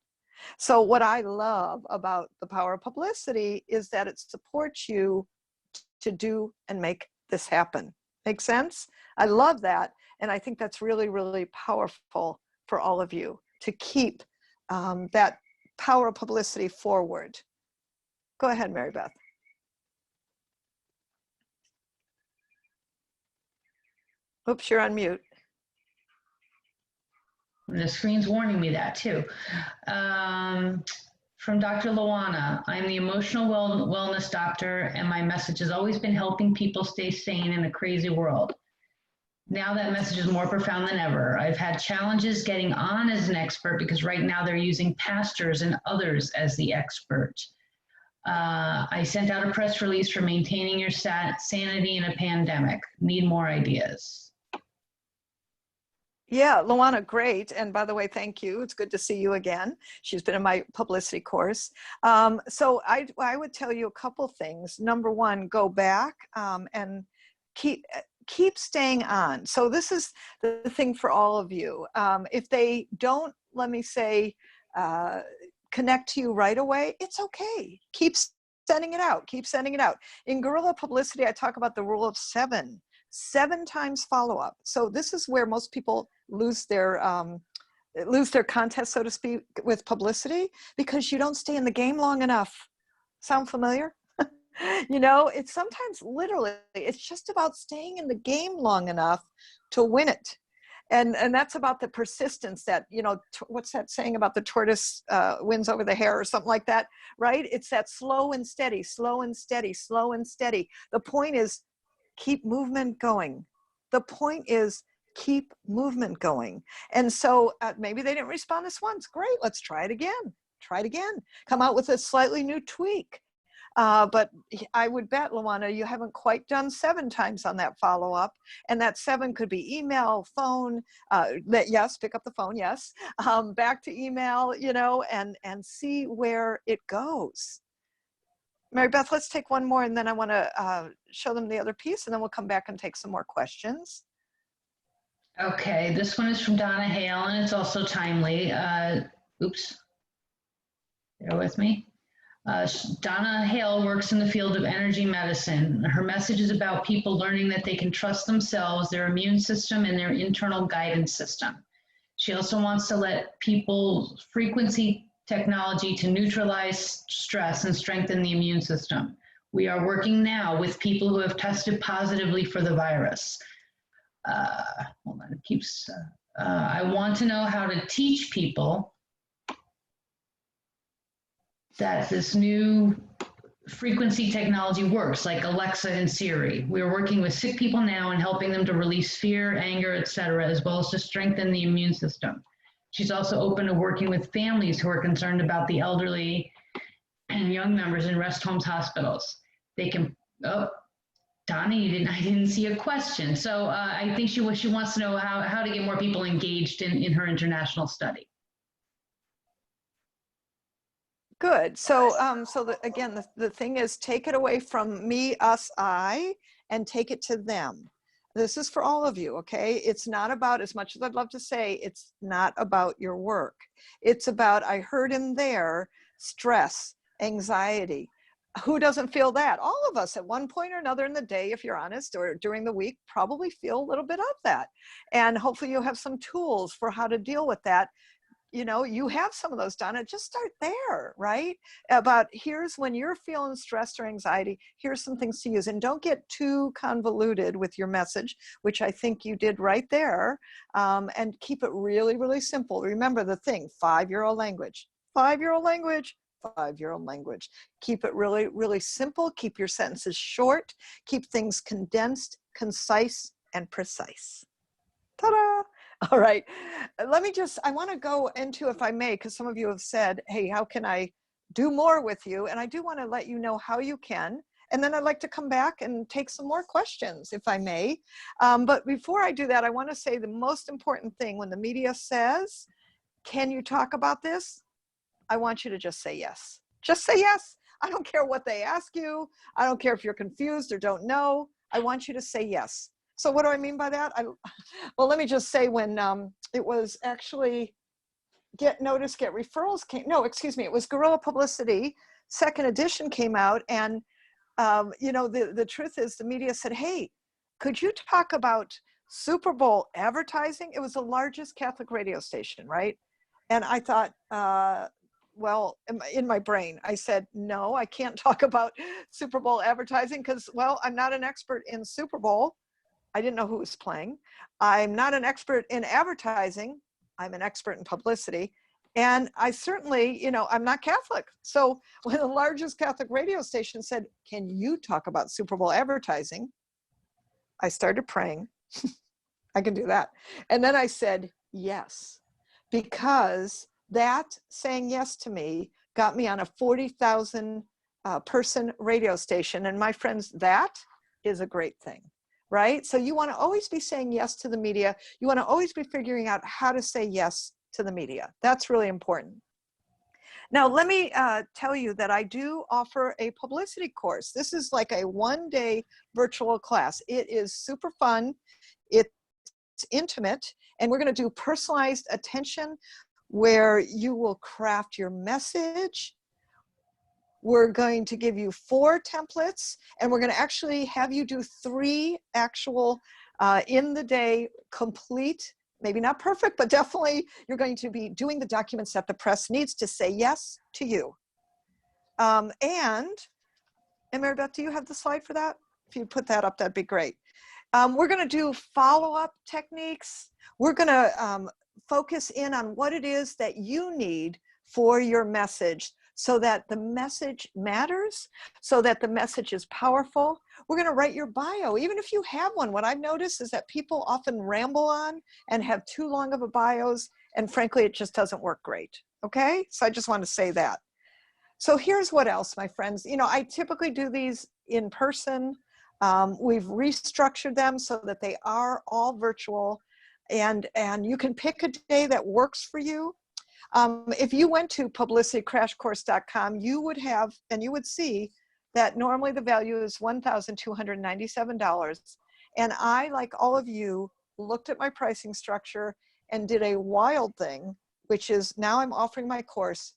So what I love about the power of publicity is that it supports you to do and make this happen. Make sense? I love that. And I think that's really, really powerful for all of you to keep that power of publicity forward. Go ahead, Mary Beth. Oops, you're on mute. The screen's warning me that too. From Dr. Luana, I'm the emotional wellness doctor, and my message has always been helping people stay sane in a crazy world. Now that message is more profound than ever. I've had challenges getting on as an expert because right now they're using pastors and others as the expert. I sent out a press release for maintaining your sanity in a pandemic. Need more ideas. Yeah, Luana, great. And by the way, thank you. It's good to see you again. She's been in my publicity course. So I would tell you a couple things. Number one, go back and keep staying on. So this is the thing for all of you. If they don't, let me say, connect to you right away, it's okay. Keep sending it out. Keep sending it out. In guerrilla publicity, I talk about the rule of 7 times follow-up. So this is where most people lose their contest, so to speak, with publicity, because you don't stay in the game long enough. Sound familiar? You know, it's sometimes literally, it's just about staying in the game long enough to win it. And that's about the persistence that, you know, what's that saying about the tortoise wins over the hare or something like that, right? It's that slow and steady, slow and steady, slow and steady. The point is, keep movement going. The point is, keep movement going. And so maybe they didn't respond this once. Great, let's try it again. Try it again. Come out with a slightly new tweak. But I would bet, Luana, you haven't quite done 7 times on that follow-up. And that 7 could be email, phone, yes, pick up the phone, yes. Back to email, you know, and see where it goes. Mary Beth, let's take one more, and then I want to show them the other piece, and then we'll come back and take some more questions. Okay, this one is from Donna Hale, and it's also timely. Oops, bear with me. Donna Hale works in the field of energy medicine. Her message is about people learning that they can trust themselves, their immune system, and their internal guidance system. She also wants to let people frequency technology to neutralize stress and strengthen the immune system. We are working now with people who have tested positively for the virus. Hold on, it keeps, I want to know how to teach people that this new frequency technology works, like Alexa and Siri. We are working with sick people now and helping them to release fear, anger, etc., as well as to strengthen the immune system. She's also open to working with families who are concerned about the elderly and young members in rest homes, hospitals. They can, oh, Donna, I didn't see a question. So I think she wants to know how to get more people engaged in her international study. Good. So, again, the thing is, take it away from me, us, I, and take it to them. This is for all of you, okay? It's not about, as much as I'd love to say, it's not about your work. It's about, I heard in there, stress, anxiety. Who doesn't feel that? All of us at one point or another in the day, if you're honest, or during the week, probably feel a little bit of that. And hopefully you'll have some tools for how to deal with that. You know, you have some of those, Donna. Just start there, right? About here's when you're feeling stressed or anxiety, here's some things to use. And don't get too convoluted with your message, which I think you did right there. And keep it really, really simple. Remember the thing, 5-year-old language, 5-year-old language, 5-year-old language. Keep it really, really simple. Keep your sentences short. Keep things condensed, concise, and precise. Ta-da! All right, I want to go into, if I may, because some of you have said, hey, how can I do more with you? And I do want to let you know how you can. And then I'd like to come back and take some more questions, if I may. But before I do that, I want to say the most important thing when the media says, can you talk about this? I want you to just say yes. Just say yes. I don't care what they ask you. I don't care if you're confused or don't know. I want you to say yes. So what do I mean by that? Well, let me just say when it was actually Get Notice, Get Referrals it was Guerrilla Publicity, 2nd edition came out. And, you know, the truth is the media said, hey, could you talk about Super Bowl advertising? It was the largest Catholic radio station, right? And I thought, well, in my brain, I said, no, I can't talk about Super Bowl advertising because, well, I'm not an expert in Super Bowl. I didn't know who was playing. I'm not an expert in advertising. I'm an expert in publicity. And I certainly, you know, I'm not Catholic. So when the largest Catholic radio station said, can you talk about Super Bowl advertising? I started praying. I can do that. And then I said, yes, because that saying yes to me got me on a 40,000 person radio station. And my friends, that is a great thing, right? So you want to always be saying yes to the media. You want to always be figuring out how to say yes to the media. That's really important. Now, let me tell you that I do offer a publicity course. This is like a one-day virtual class. It is super fun. It's intimate, and we're going to do personalized attention where you will craft your message. We're going to give you 4 templates, and we're going to actually have you do 3 actual in the day complete, maybe not perfect, but definitely you're going to be doing the documents that the press needs to say yes to you. And Mary Beth, do you have the slide for that? If you put that up, that'd be great. We're going to do follow-up techniques. We're going to focus in on what it is that you need for your message so that the message matters, so that the message is powerful. We're going to write your bio, even if you have one. What I've noticed is that people often ramble on and have too long of a bios, and frankly, it just doesn't work great, okay? So I just want to say that. So here's what else, my friends. You know, I typically do these in person. We've restructured them so that they are all virtual, and you can pick a day that works for you. If you went to publicitycrashcourse.com, you would have, and you would see that normally the value is $1,297. And I, like all of you, looked at my pricing structure and did a wild thing, which is now I'm offering my course.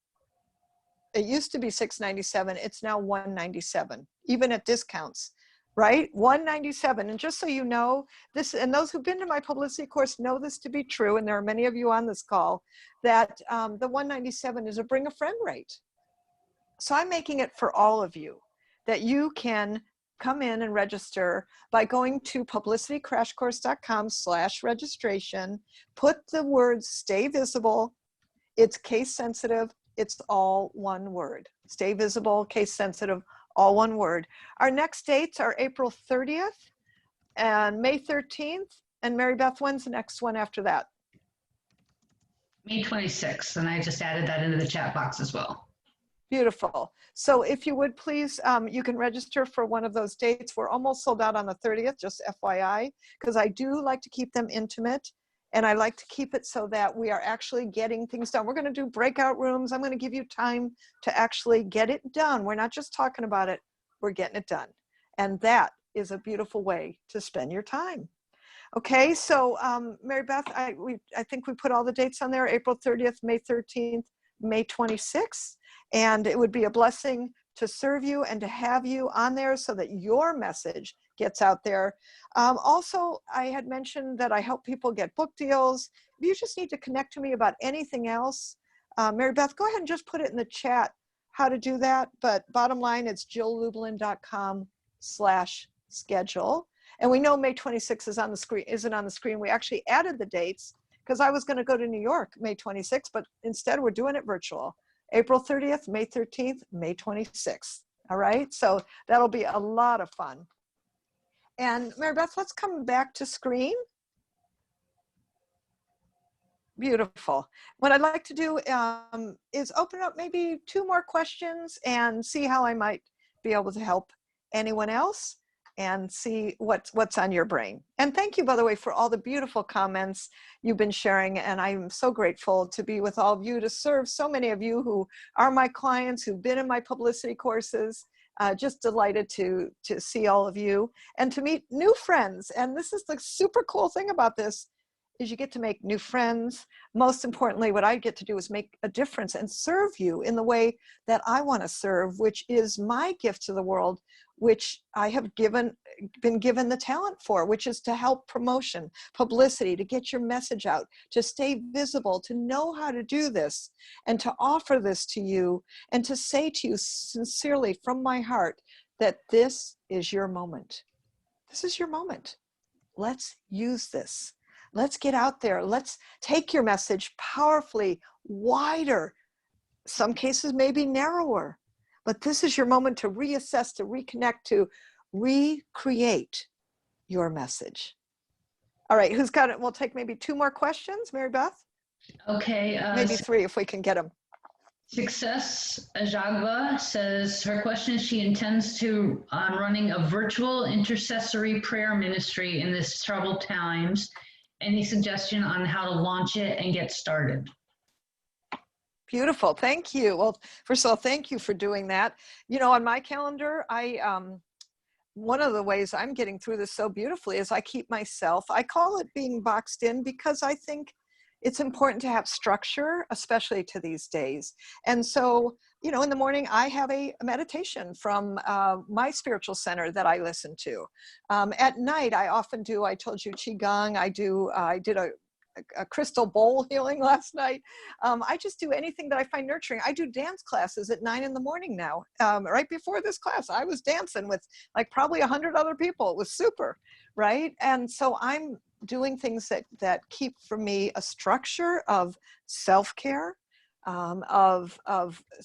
It used to be $697. It's now $197, even at discounts, right? $197. And just so you know, this, and those who've been to my publicity course know this to be true, and there are many of you on this call, that the $197 is a bring a friend rate. So I'm making it for all of you, that you can come in and register by going to publicitycrashcourse.com/registration, put the words stay visible, it's case sensitive, it's all one word. Stay visible, case sensitive, all one word. Our next dates are April 30th and May 13th. And Mary Beth, when's the next one after that? May 26th, and I just added that into the chat box as well. Beautiful. So if you would please, you can register for one of those dates. We're almost sold out on the 30th, just FYI, because I do like to keep them intimate. And I like to keep it so that we are actually getting things done. We're going to do breakout rooms. I'm going to give you time to actually get it done. We're not just talking about it, we're getting it done. And that is a beautiful way to spend your time. Okay, so Mary Beth, I think we put all the dates on there, April 30th, May 13th, May 26th. And it would be a blessing to serve you and to have you on there so that your message gets out there. Also, I had mentioned that I help people get book deals. If you just need to connect to me about anything else, Mary Beth, go ahead and just put it in the chat how to do that. But bottom line, it's jilllublin.com/schedule. And we know May 26th is on the screen, isn't on the screen. We actually added the dates because I was going to go to New York May 26th, but instead we're doing it virtual. April 30th, May 13th, May 26th. All right, so that'll be a lot of fun. And Mary Beth, let's come back to screen. Beautiful. What I'd like to do is open up maybe 2 more questions and see how I might be able to help anyone else and see what's on your brain. And thank you, by the way, for all the beautiful comments you've been sharing. And I'm so grateful to be with all of you, to serve so many of you who are my clients, who've been in my publicity courses. Just delighted to see all of you and to meet new friends. And this is the super cool thing about this, is you get to make new friends. Most importantly, what I get to do is make a difference and serve you in the way that I want to serve, which is my gift to the world, which I have been given the talent for, which is to help promotion, publicity, to get your message out, to stay visible, to know how to do this, and to offer this to you, and to say to you sincerely from my heart that this is your moment. This is your moment. Let's use this. Let's get out there. Let's take your message powerfully, wider, some cases maybe narrower. But this is your moment to reassess, to reconnect, to recreate your message. All right, who's got it? We'll take maybe 2 more questions, Mary Beth. Okay. Maybe 3 if we can get them. Success Ajagba says her question is she intends to running a virtual intercessory prayer ministry in this troubled times. Any suggestion on how to launch it and get started? Beautiful. Thank you. Well, first of all, thank you for doing that. You know, on my calendar, one of the ways I'm getting through this so beautifully is I keep myself, I call it being boxed in because I think it's important to have structure, especially to these days. And so, you know, in the morning, I have a meditation from my spiritual center that I listen to. At night, I often do, I told you, Qigong. I did a crystal bowl healing last night. I just do anything that I find nurturing. I do dance classes at 9 in the morning now. Right before this class, I was dancing with like probably 100 other people. It was super, right? And so I'm doing things that keep for me a structure of self-care, of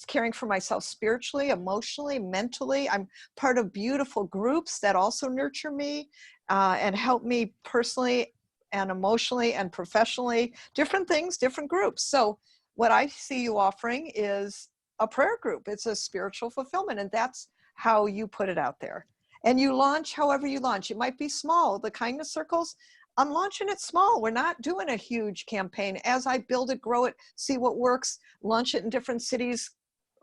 caring for myself spiritually, emotionally, mentally. I'm part of beautiful groups that also nurture me and help me personally and emotionally and professionally, different things, different groups. So what I see you offering is a prayer group. It's a spiritual fulfillment, and that's how you put it out there. And you launch however you launch. It might be small. The kindness circles, I'm launching it small. We're not doing a huge campaign. As I build it, grow it, see what works, launch it in different cities,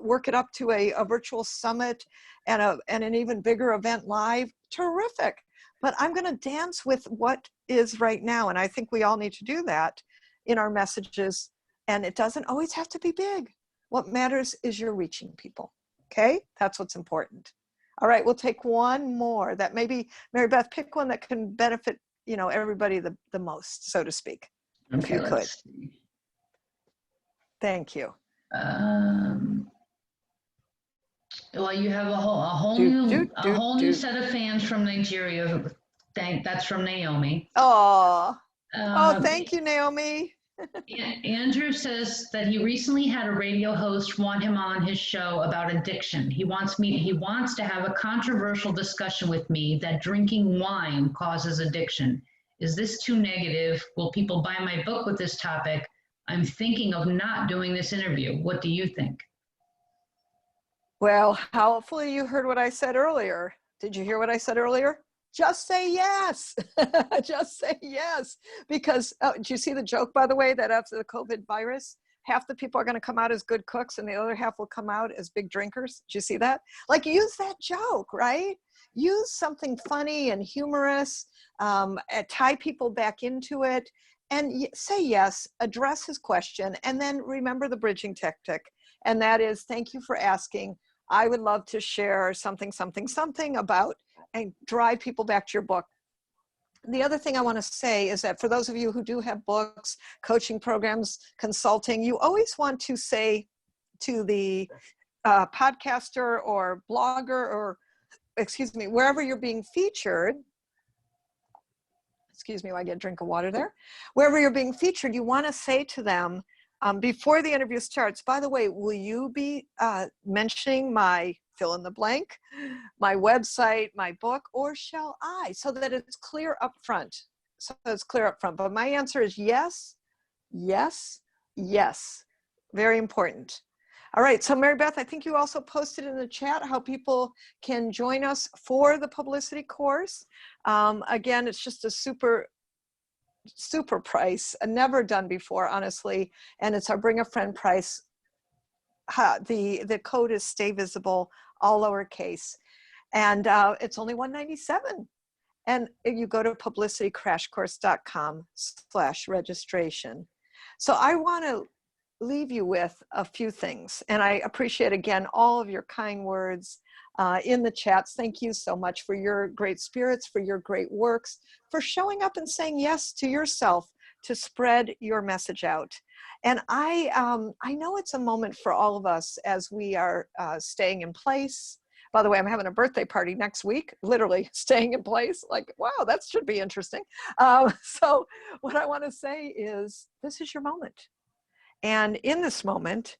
work it up to a virtual summit and an even bigger event live. Terrific. But I'm going to dance with what is right now. And I think we all need to do that in our messages. And it doesn't always have to be big. What matters is you're reaching people. Okay? That's what's important. All right, we'll take one more that maybe, Mary Beth, pick one that can benefit, you know, everybody the most, so to speak, if you could. See. Thank you. Well, you have a whole new set of fans from Nigeria. That's from Naomi. Oh, thank you, Naomi. Andrew says that he recently had a radio host want him on his show about addiction. He wants to have a controversial discussion with me that drinking wine causes addiction. Is this too negative? Will people buy my book with this topic? I'm thinking of not doing this interview. What do you think? Well, hopefully you heard what I said earlier. Did you hear what I said earlier? Just say yes. Just say yes. Because, did you see the joke, by the way, that after the COVID virus, half the people are going to come out as good cooks and the other half will come out as big drinkers? Did you see that? Like, use that joke, right? Use something funny and humorous, tie people back into it, and say yes, address his question, and then remember the bridging tactic. And that is, thank you for asking. I would love to share something about, and drive people back to your book. The other thing I want to say is that for those of you who do have books, coaching programs, consulting, you always want to say to the podcaster or blogger or, wherever you're being featured, while I get a drink of water there, wherever you're being featured, you want to say to them, before the interview starts, by the way, will you be mentioning my fill in the blank, my website, my book, or shall I? So that it's clear up front. But my answer is yes, yes, yes. Very important. All right, so Mary Beth, I think you also posted in the chat how people can join us for the publicity course. Again, it's just a super price, never done before, honestly, and it's our bring a friend price. The code is stay visible, all lowercase, and it's only $197. And you go to publicitycrashcourse.com/registration. So I want to leave you with a few things, and I appreciate again all of your kind words. in the chats. Thank you so much for your great spirits, for your great works, for showing up and saying yes to yourself to spread your message out. And I know it's a moment for all of us as we are staying in place. By the way, I'm having a birthday party next week, literally staying in place. Like, wow, that should be interesting. So what I want to say is, this is your moment. And in this moment,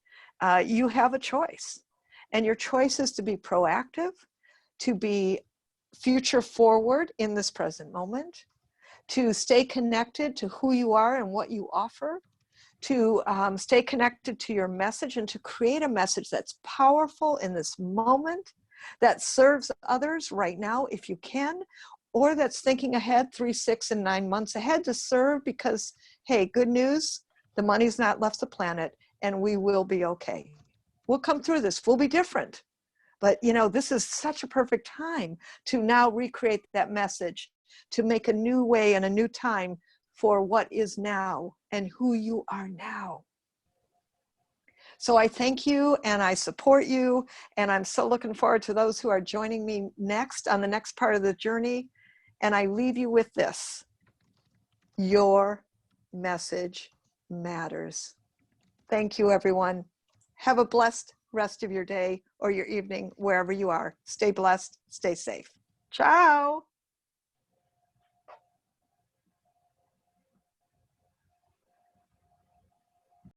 you have a choice. And your choice is to be proactive, to be future forward in this present moment, to stay connected to who you are and what you offer, to stay connected to your message and to create a message that's powerful in this moment, that serves others right now if you can, or that's thinking ahead 3, 6, and 9 months ahead to serve because, hey, good news, the money's not left the planet and we will be okay. We'll come through this, we'll be different. But you know, this is such a perfect time to now recreate that message, to make a new way and a new time for what is now and who you are now. So I thank you and I support you, and I'm so looking forward to those who are joining me next on the next part of the journey. And I leave you with this: your message matters. Thank you, everyone. Have a blessed rest of your day or your evening, wherever you are. Stay blessed, stay safe. Ciao.